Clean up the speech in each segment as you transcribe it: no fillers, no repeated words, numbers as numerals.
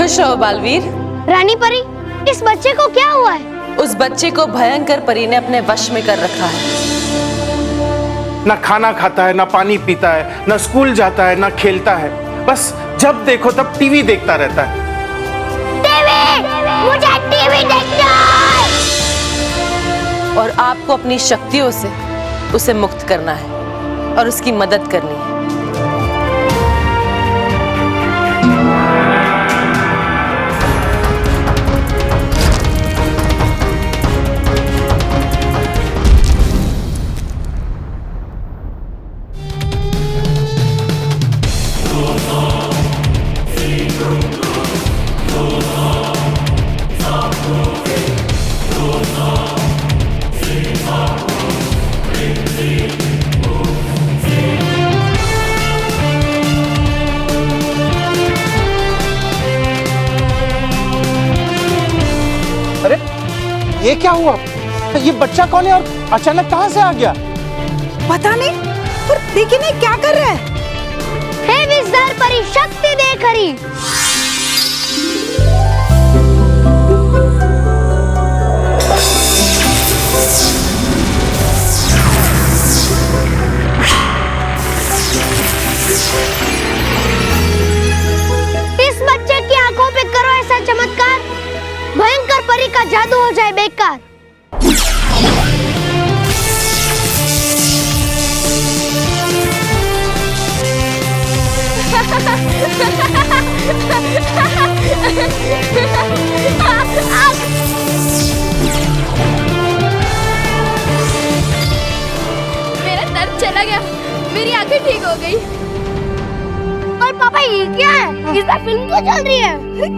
खुश रहो बालवीर। रानी परी, इस बच्चे को क्या हुआ है? उस बच्चे को भयंकर परी ने अपने वश में कर रखा है। ना खाना खाता है, ना पानी पीता है, ना स्कूल जाता है, ना खेलता है। बस जब देखो तब टीवी देखता रहता है। टीवी! मुझे टीवी देखना है! और आपको अपनी शक्तियों से उसे मुक्त करना है और उसकी मदद करनी है। अरे ये क्या हुआ? ये बच्चा कौन है और अचानक कहां से आ गया? पता नहीं, पर देखिए नहीं क्या कर रहा है। हे विज़र परी, शक्ति दे खरी। इस बच्चे की आंखों पे करो ऐसा चमत्कार, भयंकर परी का जादू हो जाए बेकार। मेरा दर्द चला गया, मेरी आंखें ठीक हो गई। और पापा ये क्या है? इस बार फिल्म क्यों चल रही है?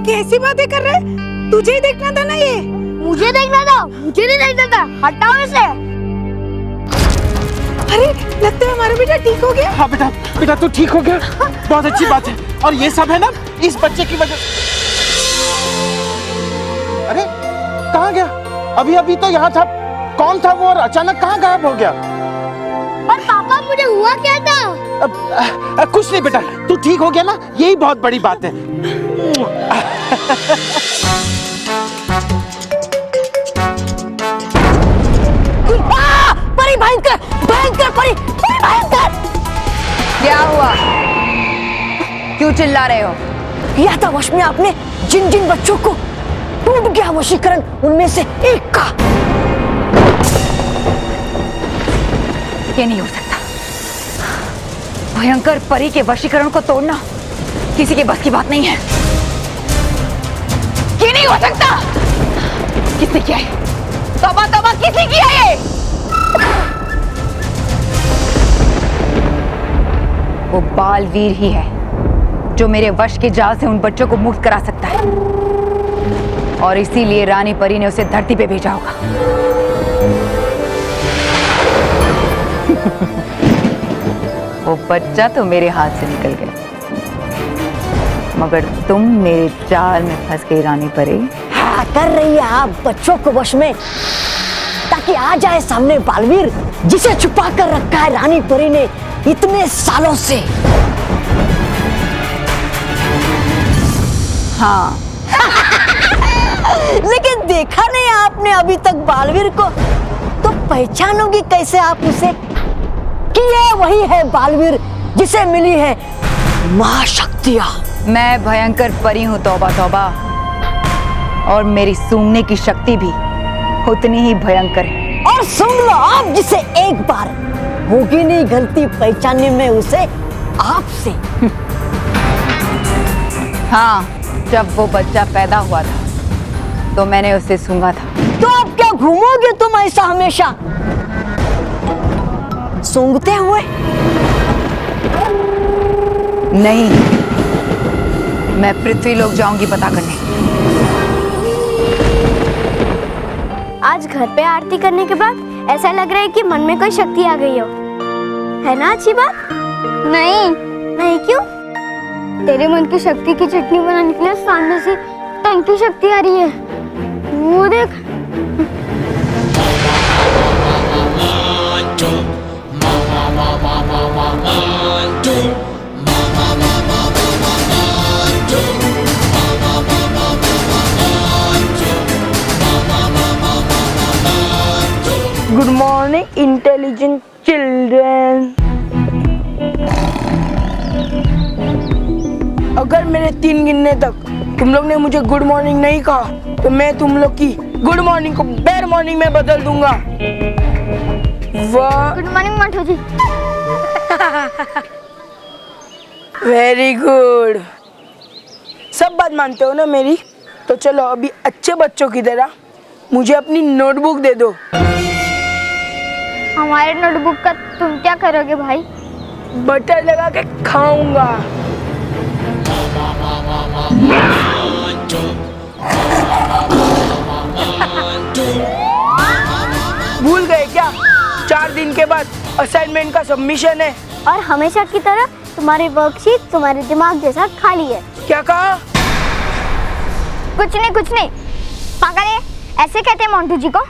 कैसी बातें कर रहे हैं? तुझे ही देखना था ना ये। मुझे देखना था, मुझे नहीं देखना था। हटाओ इसे। अरे लगता है हमारा बेटा ठीक हो गया। हाँ बेटा, बेटा तू ठीक हो गया, बहुत अच्छी बात है। और ये सब है ना इस बच्चे की वजह। अरे कहाँ गया? अभी अभी तो यहाँ था। कौन था वो और अचानक कहाँ गायब हो गया? और पापा मुझे हुआ क्या था? कुछ नहीं बेटा, तू ठीक हो गया ना, यही बहुत बड़ी बात है। परी भयंकर, भयंकर परी, परी भयंकर। क्या हुआ? क्यों चिल्ला रहे हो? किया था वश में आपने जिन जिन बच्चों को, टूट गया वशीकरण उनमें से एक का। ये नहीं हो सकता। भयंकर परी के वशीकरण को तोड़ना किसी के बस की बात नहीं है। ये नहीं हो सकता। किसने किया है? तौबा तौबा, किसने किया ये? वो बालवीर ही है जो मेरे वश के जाल से उन बच्चों को मुक्त करा सकता है, और इसीलिए रानी परी ने उसे धरती पे भेजा होगा। वो बच्चा तो मेरे हाथ से निकल गया, मगर तुम मेरे जाल में फंस गई रानी परी। हाँ, कर रही है आप बच्चों को वश में, ताकि आ जाए सामने बालवीर, जिसे छुपा कर रखा है रानी परी ने इतने सालों से। हाँ। लेकिन देखा नहीं आपने अभी तक बालवीर को, तो पहचानोगी कैसे आप उसे कि ये वही है बालवीर जिसे मिली है महाशक्तियां। मैं भयंकर परी हूँ, तौबा तौबा, और मेरी सूंघने की शक्ति भी उतनी ही भयंकर है। और सुन लो आप, जिसे एक बार होगी नहीं गलती पहचानने में उसे आपसे। हाँ, जब वो बच्चा पैदा हुआ था तो मैंने उसे सूंघा था। तो अब क्या घूमोगे तुम ऐसा हमेशा सूंघते हुए? नहीं, मैं पृथ्वी लोक जाऊंगी पता करने। आज घर पे आरती करने के बाद ऐसा लग रहा है कि मन में कोई शक्ति आ गई हो, है ना? अच्छी बात नहीं। नहीं क्यों? तेरे मन की शक्ति की चटनी बनाने के लिए सामने से टंकी शक्ति आ रही है, वो देख। Good morning intelligent children. अगर मेरे 3 गिनने तक तुम लोग ने मुझे गुड मॉर्निंग नहीं कहा तो मैं तुम लोग की गुड मॉर्निंग को बैड मॉर्निंग में बदल दूंगा। वाह, good morning Mantu ji. Very good. सब बात मानते हो ना मेरी? तो चलो अभी अच्छे बच्चों की तरह मुझे अपनी नोटबुक दे दो। हमारे नोटबुक का तुम क्या करोगे भाई? बटर लगा के खाऊंगा। भूल गए क्या? 4 दिन के बाद असाइनमेंट का सबमिशन है। और हमेशा की तरह तुम्हारी वर्कशीट तुम्हारे दिमाग जैसा खाली है। क्या कहा? कुछ नहीं पागल है, ऐसे कहते हैं मोंटू जी को।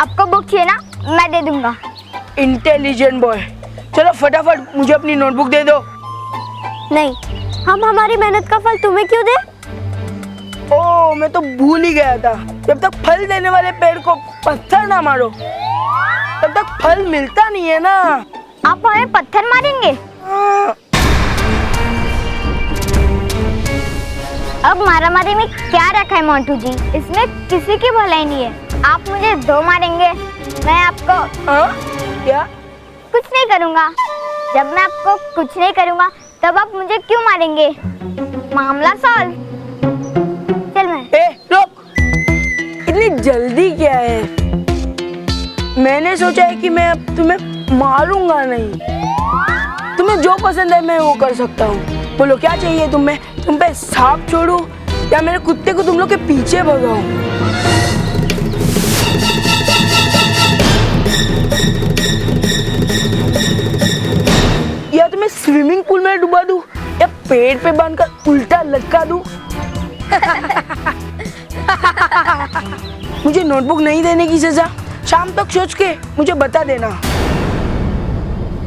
आपको बुक चाहिए ना, मैं दे दूंगा। इंटेलिजेंट बॉय, चलो फटाफट मुझे अपनी नोटबुक दे दो। नहीं, हम हमारी मेहनत का फल तुम्हें क्यों दे? ओ, मैं तो भूल ही गया था। जब तक फल देने वाले पेड़ को पत्थर ना मारो तब तक फल मिलता नहीं है ना। आप हमें पत्थर मारेंगे? अब मारामारी में क्या रखा है मोंटू जी? इसमें किसी की भलाई नहीं है। आप मुझे 2 मारेंगे, मैं आपको क्या? कुछ नहीं करूँगा। जब मैं आपको कुछ नहीं करूँगा तब आप मुझे क्यों मारेंगे? मामला सॉल्व। चल मैं। रुक, इतनी जल्दी क्या है? मैंने सोचा है कि मैं अब तुम्हें मारूंगा नहीं। तुम्हें जो पसंद है मैं वो कर सकता हूँ। बोलो क्या चाहिए तुम्हें? तुम पे सांप छोड़ूं या मेरे कुत्ते को तुम लोग के पीछे भगाऊं? या तुम्हें स्विमिंग पूल में डुबा दूं या पेड़ पे बांधकर उल्टा लटका दूं? मुझे नोटबुक नहीं देने की सजा शाम तक सोच के मुझे बता देना।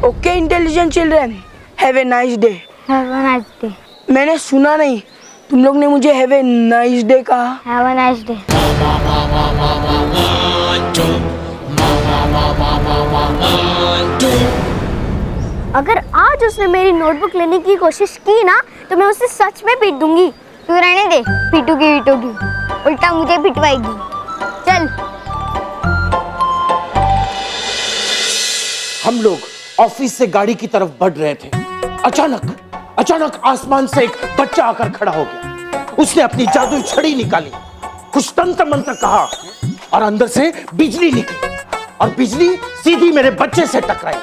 Okay intelligent children, have a nice day. Have a nice day. मैंने सुना नहीं, तुम लोग ने मुझे हैव ए नाइस डे कहा। Have a nice day. अगर आज उसने मेरी नोटबुक लेने की कोशिश की ना तो मैं उसे सच में पीट दूंगी। तू रहने दे, पीटूगी, उल्टा मुझे पिटवाएगी। चल। हम लोग ऑफिस से गाड़ी की तरफ बढ़ रहे थे। अचानक आसमान से एक बच्चा आकर खड़ा हो गया। उसने अपनी जादुई छड़ी निकाली, कुछ तंत्र मंत्र कहा और अंदर से बिजली निकली और बिजली सीधी मेरे बच्चे से टकराई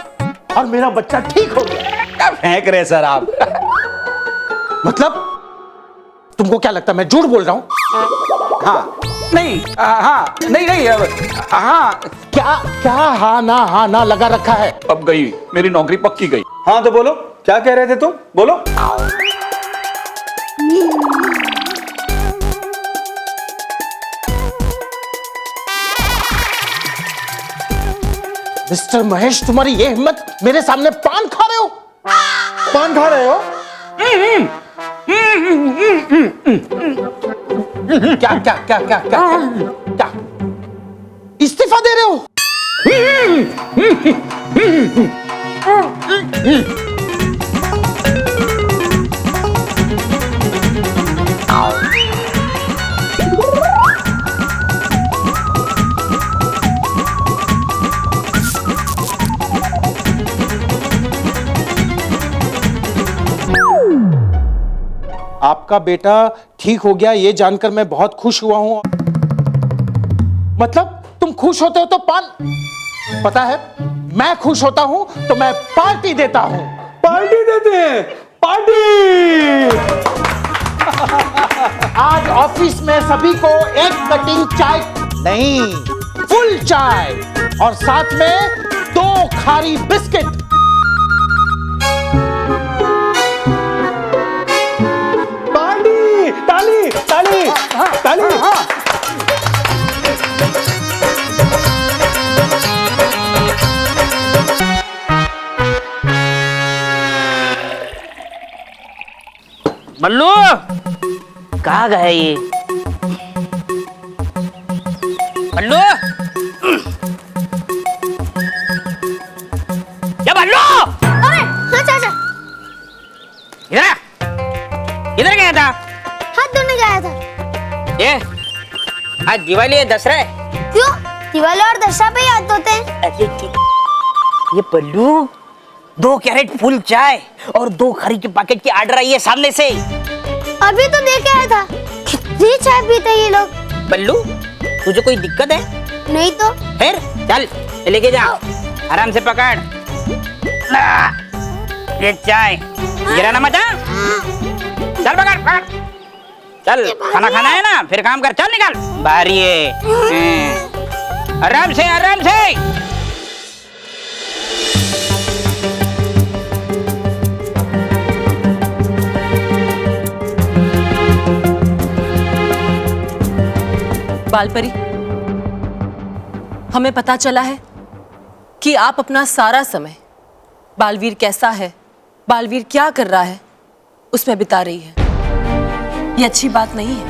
और मेरा बच्चा ठीक हो गया। क्या फेंक रहे सर आप? मतलब तुमको क्या लगता है मैं झूठ बोल रहा हूं? हाँ नहीं, हाँ नहीं, हाँ क्या हाँ ना लगा रखा है? अब गई मेरी नौकरी, पक्की गई। हाँ तो बोलो, क्या कह रहे थे तुम? बोलो। मिस्टर महेश, तुम्हारी ये हिम्मत, मेरे सामने पान खा रहे हो? पान खा रहे हो? क्या इस्तीफा दे रहे हो? आपका बेटा ठीक हो गया ये जानकर मैं बहुत खुश हुआ हूं। मतलब तुम खुश होते हो तो पान, पता है मैं खुश होता हूं तो मैं पार्टी देता हूं। पार्टी देते हैं? पार्टी! आज ऑफिस में सभी को एक कटिंग चाय नहीं, फुल चाय और साथ में 2 खारी बिस्किट। ताली! बल्लू कहाँ गए ये? बल्लू किधर गया था? हाथ धोने गया था। ये आज दिवाली है, दसरा है। क्यों? दिवाली और दशहरा पे याद होते हैं। अरे ये पल्लू 2 कैरेट फुल चाय और 2 खरी के पैकेट की ऑर्डर आई है सामने से। अभी तो देख आया था। कितनी चाय पीते हैं ये लोग। बल्लू, तुझे कोई दिक्कत है? नहीं तो। फिर चल लेके जा, आराम से पकड़। ये चाय गिराना मत। चल पकड़ पकड़। चल, खाना खाना है ना, फिर काम कर। चल निकल बाहर। ये आराम से आराम से। बालपरी, हमें पता चला है कि आप अपना सारा समय बालवीर कैसा है, बालवीर क्या कर रहा है, उसमें बिता रही है। ये अच्छी बात नहीं है।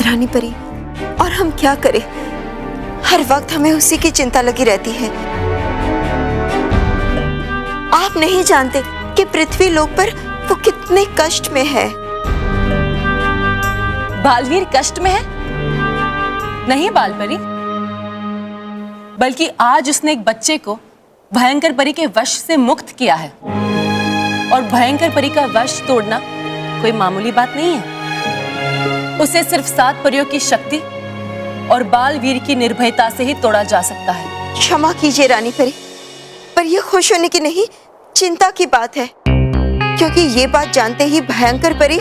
रानी परी, और हम क्या करें? हर वक्त हमें उसी की चिंता लगी रहती है। आप नहीं जानते कि पृथ्वी लोक पर वो कितने कष्ट में है। बालवीर कष्ट में है? नहीं बालपरी, बल्कि आज उसने एक बच्चे को भयंकर परी के वश से मुक्त किया है। और भयंकर परी का वश तोड़ना कोई मामूली बात नहीं है। उसे सिर्फ 7 परियों की शक्ति और बालवीर की निर्भयता से ही तोड़ा जा सकता है। क्षमा कीजिए रानी परी, पर यह खुश होने की नहीं, चिंता की बात है। क्योंकि ये बात जानते ही भयंकर परी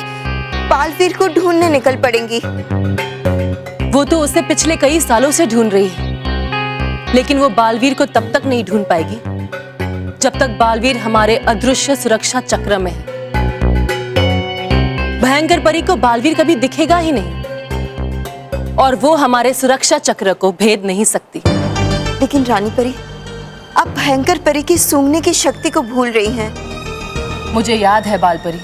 बालवीर को ढूंढने निकल पड़ेंगी। वो तो उसे पिछले कई सालों से ढूंढ रही है, लेकिन वो बालवीर को तब तक नहीं ढूंढ पाएगी जब तक बालवीर हमारे अदृश्य सुरक्षा चक्र में है। भयंकर परी को बालवीर कभी दिखेगा ही नहीं और वो हमारे सुरक्षा चक्र को भेद नहीं सकती। लेकिन रानी परी, आप भयंकर परी की सूंघने की शक्ति को भूल रही हैं। मुझे याद है बालपरी,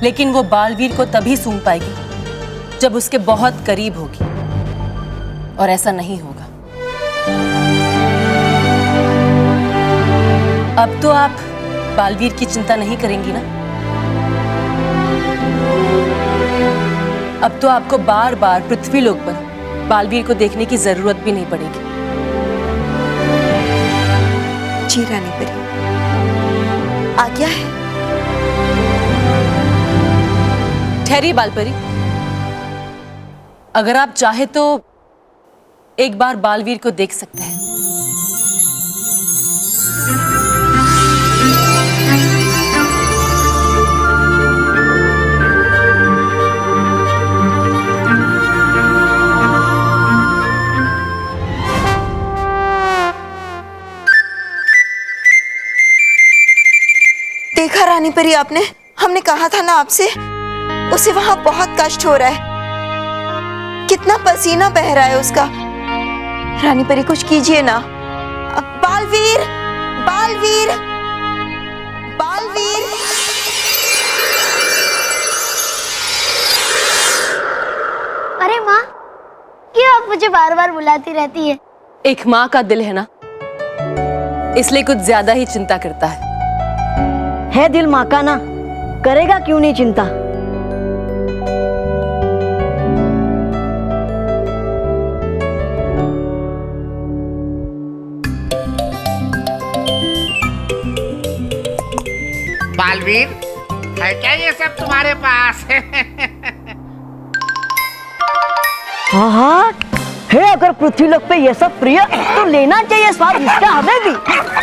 लेकिन वो बालवीर को तभी सूंघ पाएगी जब उसके बहुत करीब होगी, और ऐसा नहीं होगा। अब तो आप बालवीर की चिंता नहीं करेंगी ना? अब तो आपको बार बार पृथ्वी लोक पर बालवीर को देखने की जरूरत भी नहीं पड़ेगी। जी रानी परी, आज्ञा है। ठहरिए बालपरी, अगर आप चाहे तो एक बार बालवीर को देख सकते हैं। देखा रानी परी आपने, हमने कहा था ना आपसे, उसे वहां बहुत कष्ट हो रहा है। कितना पसीना बह रहा है उसका। रानी परी कुछ कीजिए ना। बालवीर, बालवीर, बालवीर। अरे माँ, क्यों आप मुझे बार बार बुलाती रहती है? एक माँ का दिल है ना, इसलिए कुछ ज्यादा ही चिंता करता है दिल माँ का ना, करेगा क्यों नहीं चिंता। बालवीर, है क्या ये सब तुम्हारे पास? हाँ हाँ है, अगर पृथ्वी लोक पे ये सब प्रिय तो लेना चाहिए स्वाद इसका हमें भी।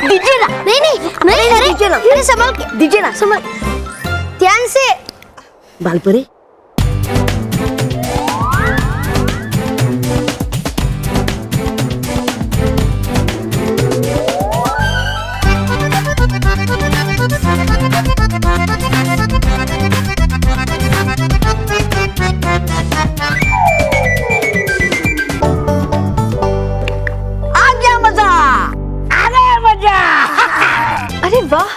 दीजिए ना। नहीं नहीं नहीं, अरे दीजिए ना, अरे संभाल के दीजिए ना। संभाल, ध्यान से। बालपरी, अरे वाह,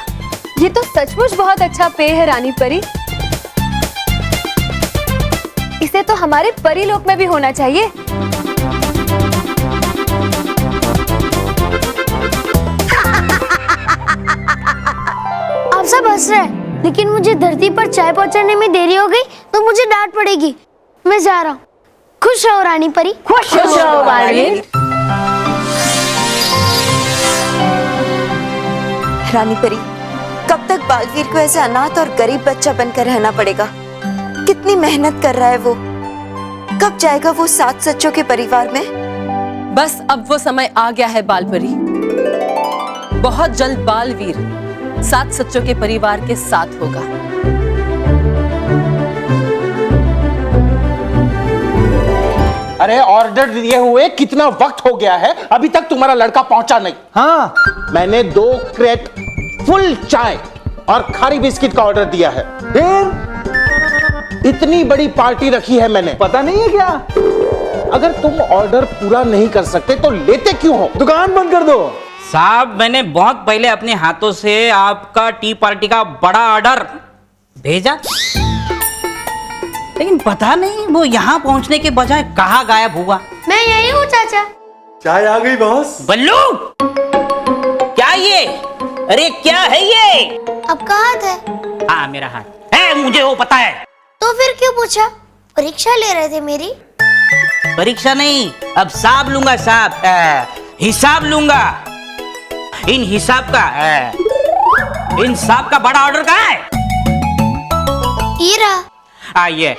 ये तो सचमुच बहुत अच्छा पेय है रानी परी। इसे तो हमारे परी लोक में भी होना चाहिए। आप सब हंस रहे हैं, लेकिन मुझे धरती पर चाय पहुंचाने में देरी हो गई तो मुझे डांट पड़ेगी। मैं जा रहा हूँ। खुश रहो रानी परी। खुश रहो बालवीर। रानी परी, कब तक बालवीर को ऐसे अनाथ और गरीब बच्चा बनकर रहना पड़ेगा? कितनी मेहनत कर रहा है वो। कब जाएगा वो सात सच्चों के परिवार में? बस अब वो समय आ गया है बालपरी। बहुत जल्द बालवीर सात सच्चों के परिवार के साथ होगा। अरे ऑर्डर दिए हुए कितना वक्त हो गया है, अभी तक तुम्हारा लड़का पहुंचा नहीं। हाँ, मैंने 2 क्रेट फुल चाय और खारी बिस्किट का ऑर्डर दिया है। फिर इतनी बड़ी पार्टी रखी है मैंने। पता नहीं है क्या? अगर तुम ऑर्डर पूरा नहीं कर सकते तो लेते क्यों हो? दुकान बंद कर दो। साहब, मैंने बहुत पहले अपने हाथों से आपका टी पार्टी का बड़ा ऑर्डर भेजा, लेकिन पता नहीं वो यहाँ पहुँचने के बजाय कहाँ गायब हुआ। मैं यही हूँ चाचा। चाय आ गई बॉस। बल्लू, क्या ये? अरे क्या है ये? आपका हाथ है? हाँ, मेरा हाथ है, मुझे वो पता है। तो फिर क्यों पूछा? परीक्षा ले रहे थे मेरी? परीक्षा नहीं, अब हिसाब लूंगा साहब, हिसाब लूंगा। इन हिसाब का बड़ा ऑर्डर कहाँ है? ये रहा। आइए।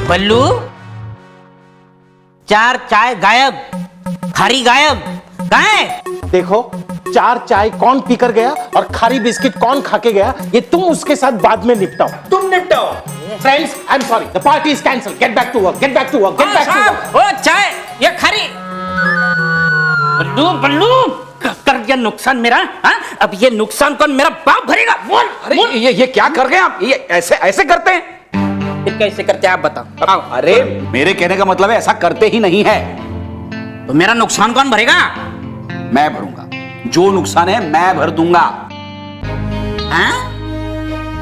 बल्लू, 4 चाय गायब, खारी गायब, कहाँ है? देखो, 4 चाय कौन पीकर गया और खारी बिस्किट कौन खा के गया, ये तुम उसके साथ बाद में निपटाओ। तुम निपटाओ। Friends, I am sorry, the party is cancel. Get back to work, get back to work, get back to work. ओ चाय, ये खारी। बल्लू, बल्लू, कर दिया नुकसान मेरा। हाँ, अब ये नुकसान कौन मेरा बाप भरेगा? बोल। अरे ये क्या कर गए आप? ये ऐसे करते हैं? फिर कैसे करते हैं आप बताओ। अरे मेरे कहने का मतलब है ऐसा करते ही नहीं है। तो मेरा नुकसान कौन भरेगा? मैं भरूंगा, जो नुकसान है मैं भर दूंगा। हाँ?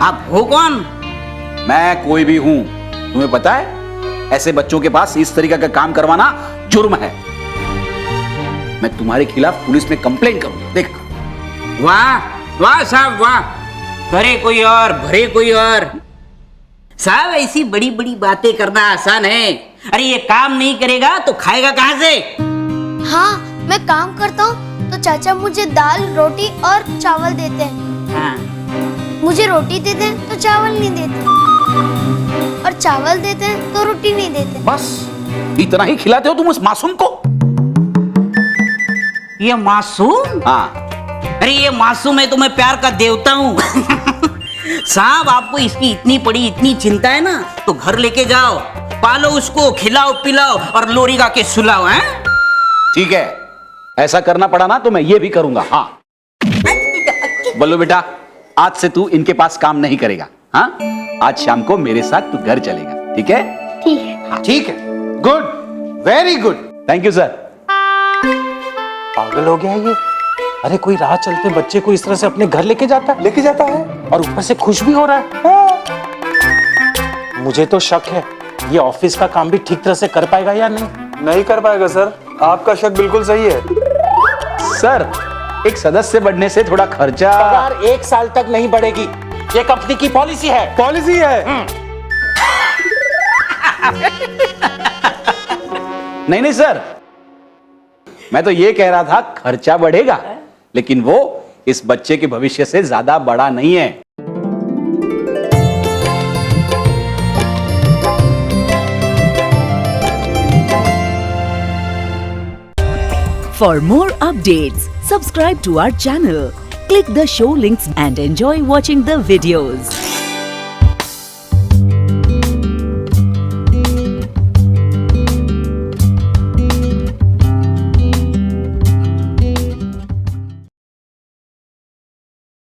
आप हो कौन? मैं कोई भी हूं। तुम्हें पता है, ऐसे बच्चों के पास इस तरीके का काम करवाना जुर्म है। मैं तुम्हारे खिलाफ पुलिस में कंप्लेंट करूंगा। देख। वाह वाह साहब वाह, भरे कोई और, भरे कोई और। साहब, ऐसी बड़ी बड़ी बातें करना आसान है। अरे ये काम नहीं करेगा तो खाएगा कहाँ से? हाँ, मैं काम करता हूँ तो चाचा मुझे दाल, रोटी और चावल देते हैं। हाँ। मुझे रोटी देते हैं तो चावल नहीं देते, और चावल देते हैं तो रोटी नहीं देते। बस इतना ही खिलाते हो तुम उस मासूम को? ये मासूम? हाँ। अरे ये मासूम है तो मैं प्यार का देवता हूँ। साहब, आपको इसकी इतनी पड़ी, इतनी चिंता है ना, तो घर लेके जाओ, पालो उसको, खिलाओ पिलाओ और लोरी गा के सुलाओ। हैं? ठीक है, ऐसा करना पड़ा ना तो मैं ये भी करूंगा। हाँ। बल्लू बेटा, आज से तू इनके पास काम नहीं करेगा। हाँ, आज शाम को मेरे साथ तू घर चलेगा। ठीक है? ठीक है। हाँ। ठीक है, good, very good. Thank you sir. पागल हो गया ये। अरे कोई राह चलते बच्चे को इस तरह से अपने घर लेके जाता है और ऊपर से खुश भी हो रहा है। हाँ। मुझे तो शक है ये ऑफिस का काम भी ठीक तरह से कर पाएगा या नहीं कर पाएगा सर, आपका शक बिल्कुल सही है। सर, एक सदस्य बढ़ने से थोड़ा खर्चा। पगार 1 साल तक नहीं बढ़ेगी, ये कंपनी की पॉलिसी है। नहीं सर, मैं तो ये कह रहा था खर्चा बढ़ेगा, लेकिन वो इस बच्चे के भविष्य से ज्यादा बड़ा नहीं है। For more updates, subscribe to our channel, click the show links and enjoy watching the videos.